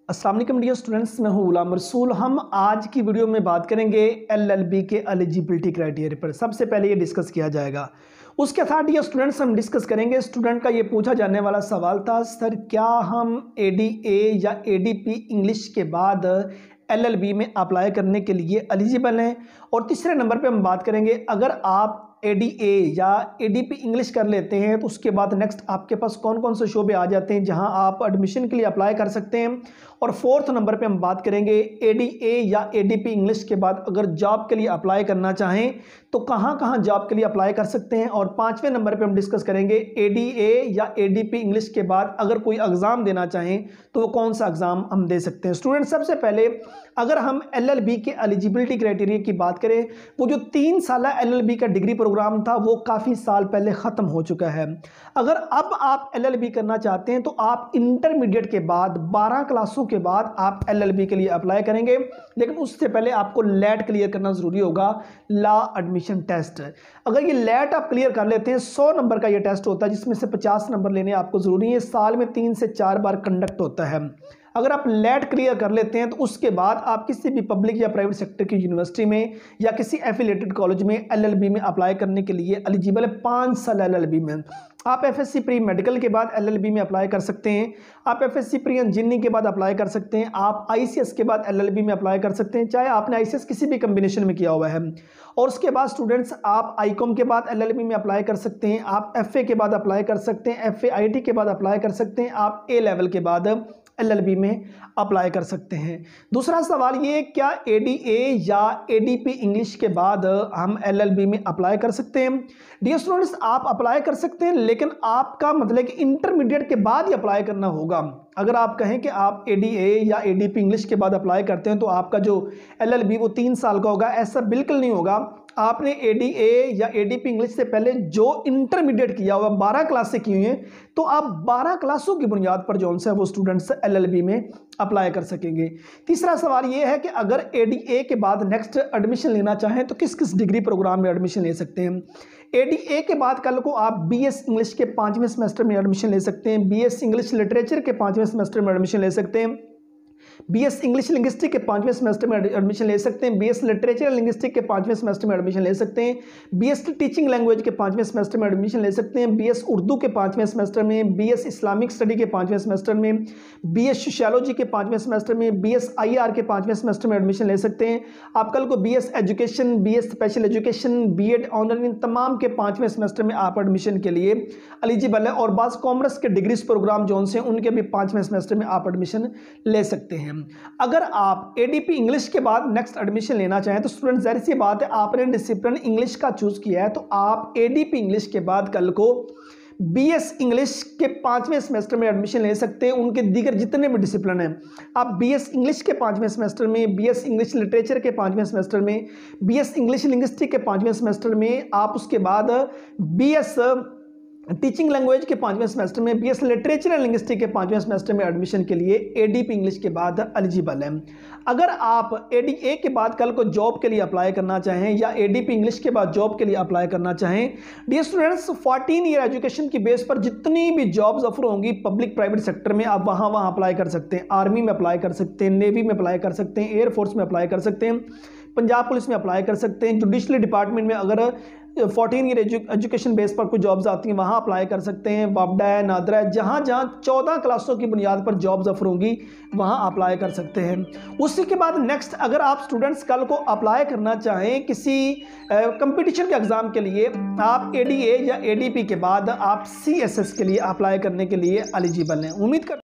अस्सलाम वालेकुम dear students, मैं हूं गुलाम रसूल। हम आज की वीडियो में बात करेंगे एलएलबी के एलिजिबिलिटी क्राइटेरिया पर। सबसे पहले ये डिस्कस किया जाएगा। उसके साथ डियर स्टूडेंट्स हम डिस्कस करेंगे, स्टूडेंट का ये पूछा जाने वाला सवाल था, सर क्या हम एडीए या एडीपी इंग्लिश के बाद एलएलबी में अप्लाई करने के लिए एलिजिबल हैं। और तीसरे नंबर पे हम बात करेंगे, अगर आप एडीए या एडीपी इंग्लिश कर लेते हैं तो उसके बाद नेक्स्ट आपके पास कौन कौन से शोबे आ जाते हैं जहां आप एडमिशन के लिए अप्लाई कर सकते हैं। और फोर्थ नंबर पे हम बात करेंगे एडीए या एडीपी इंग्लिश के बाद अगर जॉब के लिए अप्लाई करना चाहें तो कहां कहां जॉब के लिए अप्लाई कर सकते हैं। और पांचवें नंबर पे हम डिस्कस करेंगे एडीए या एडीपी इंग्लिश के बाद अगर कोई एग्जाम देना चाहें तो वो कौन सा एग्जाम हम दे सकते हैं। स्टूडेंट, सबसे पहले अगर हम एलएलबी के एलिजिबिलिटी क्राइटेरिया की बात करें, वो जो 3 साल एलएलबी का डिग्री प्रोग्राम था वो काफ़ी साल पहले ख़त्म हो चुका है। अगर अब आप एलएलबी करना चाहते हैं तो आप इंटरमीडिएट के बाद 12 क्लासों के बाद आप एलएलबी के लिए अप्लाई करेंगे, लेकिन उससे पहले आपको लैट क्लियर करना ज़रूरी होगा, लॉ एडमिशन टेस्ट। अगर ये लैट आप क्लियर कर लेते हैं, 100 नंबर का ये टेस्ट होता है जिसमें से 50 नंबर लेने आपको ज़रूरी है। साल में 3 से 4 बार कंडक्ट होता है। अगर आप लैट क्लियर कर लेते हैं तो उसके बाद आप किसी भी पब्लिक या प्राइवेट सेक्टर की यूनिवर्सिटी में या किसी एफिलिएटेड कॉलेज में एलएलबी में अप्लाई करने के लिए एलिजिबल है। 5 साल एलएलबी में आप एफएससी प्री मेडिकल के बाद एलएलबी में अप्लाई कर सकते हैं, आप एफएससी प्री इंजीनियरिंग के बाद अप्लाई कर सकते हैं, आप आईसीएस के बाद एलएलबी में अप्लाई कर सकते हैं, चाहे आपने आईसीएस किसी भी कम्बिनेशन में किया हुआ है। और उसके बाद स्टूडेंट्स आप आईकॉम के बाद एलएलबी में अप्लाई कर सकते हैं, आप एफए के बाद अप्लाई कर सकते हैं, एफए आईटी के बाद अप्लाई कर सकते हैं, आप ए लेवल के बाद एलएलबी में अप्लाई कर सकते हैं। दूसरा सवाल ये, क्या एडीए या एडीपी इंग्लिश के बाद हम एलएलबी में अप्लाई कर सकते हैं। डियर स्टूडेंट्स, आप अप्लाई कर सकते हैं, लेकिन आपका मतलब कि इंटरमीडिएट के बाद ही अप्लाई करना होगा। अगर आप कहें कि आप एडीए या एडीपी इंग्लिश के बाद अप्लाई करते हैं तो आपका जो एलएलबी वो 3 साल का होगा, ऐसा बिल्कुल नहीं होगा। आपने एडीए या एडीपी इंग्लिश से पहले जो इंटरमीडिएट किया हुआ 12 क्लास से की हुई है, तो आप 12 क्लासों की बुनियाद पर जो है वो स्टूडेंट्स एलएलबी में अप्लाई कर सकेंगे। तीसरा सवाल ये है कि अगर एडीए के बाद नेक्स्ट एडमिशन लेना चाहें तो किस किस डिग्री प्रोग्राम में एडमिशन ले सकते हैं। एडीए के बाद कल को आप बीएस इंग्लिश के 5वें सेमेस्टर में एडमिशन ले सकते हैं, बीएस इंग्लिश लिटरेचर के 5वें सेमेस्टर में एडमिशन ले सकते हैं, बीएस इंग्लिश लिंग्विस्टिक के 5वें सेमेस्टर में एडमिशन ले सकते हैं, बीएस लिटरेचर लिंग्विस्टिक के 5वें सेमेस्टर में एडमिशन ले सकते हैं, बीएस टीचिंग लैंग्वेज के 5वें सेमेस्टर में एडमिशन ले सकते हैं, बीएस उर्दू के 5वें सेमेस्टर में, बीएस इस्लामिक स्टडी के 5वें सेमेस्टर में, बीएस सोशियोलॉजी के 5वें सेमेस्टर में, बीएस आईआर के 5वें सेमेस्टर में एडमिशन ले सकते हैं। आप कल को BS education, BS special education, BEd honour, इन तमाम के 5वें सेमेस्टर में आप एडमिशन के लिए एलिजिबल है। और बास कॉमर्स के डिग्रीज प्रोग्राम जो हैं उनके भी 5वें सेमेस्टर में आप एडमिशन ले सकते हैं। अगर आप एडीपी इंग्लिश के बाद नेक्स्ट एडमिशन लेना चाहें तो स्टूडेंट, जाहिर सी बात है, आपने डिसिप्लिन इंग्लिश का चूज किया है तो आप एडीपी इंग्लिश के बाद कल को बीएस इंग्लिश के 5वें सेमेस्टर में एडमिशन ले सकते हैं। उनके दीगर जितने भी डिसिप्लिन हैं, आप बीएस इंग्लिश के 5वें सेमेस्टर में, बीएस इंग्लिश लिटरेचर के 5वें सेमेस्टर में, बीएस इंग्लिश लिंग्विस्टिक के 5वें सेमेस्टर में, आप उसके बाद बीएस टीचिंग लैंग्वेज के 5वें सेमेस्टर में, बीएस लिटरेचर एंड लिंग्विस्टिक के 5वें सेमेस्टर में एडमिशन के लिए एडीपी इंग्लिश के बाद एलिजिबल है। अगर आप एडीए के बाद कल को जॉब के लिए अप्लाई करना चाहें या एडीपी इंग्लिश के बाद जॉब के लिए अप्लाई करना चाहें, डियर स्टूडेंट्स, 14 ईयर एजुकेशन की बेस पर जितनी भी जॉब्स ऑफर होंगी पब्लिक प्राइवेट सेक्टर में, आप वहाँ अप्लाई कर सकते हैं। आर्मी में अप्लाई कर सकते हैं, नेवी में अप्लाई कर सकते हैं, एयरफोर्स में अप्लाई कर सकते हैं, पंजाब पुलिस में अप्लाई कर सकते हैं, जुडिशरी डिपार्टमेंट में अगर 14 ईयर एजुकेशन बेस पर कुछ जॉब्स आती हैं वहाँ अप्लाई कर सकते हैं, वापडा है, नादरा है, जहाँ 14 क्लासों की बुनियाद पर जॉब्स ऑफर होंगी वहाँ अप्लाई कर सकते हैं। उसी के बाद नेक्स्ट, अगर आप स्टूडेंट्स कल को अप्लाई करना चाहें किसी कंपटीशन के एग्जाम के लिए, आप एडीए या एडीपी के बाद आप सीएसएस के लिए अप्लाई करने के लिए एलिजिबल हैं। उम्मीद कर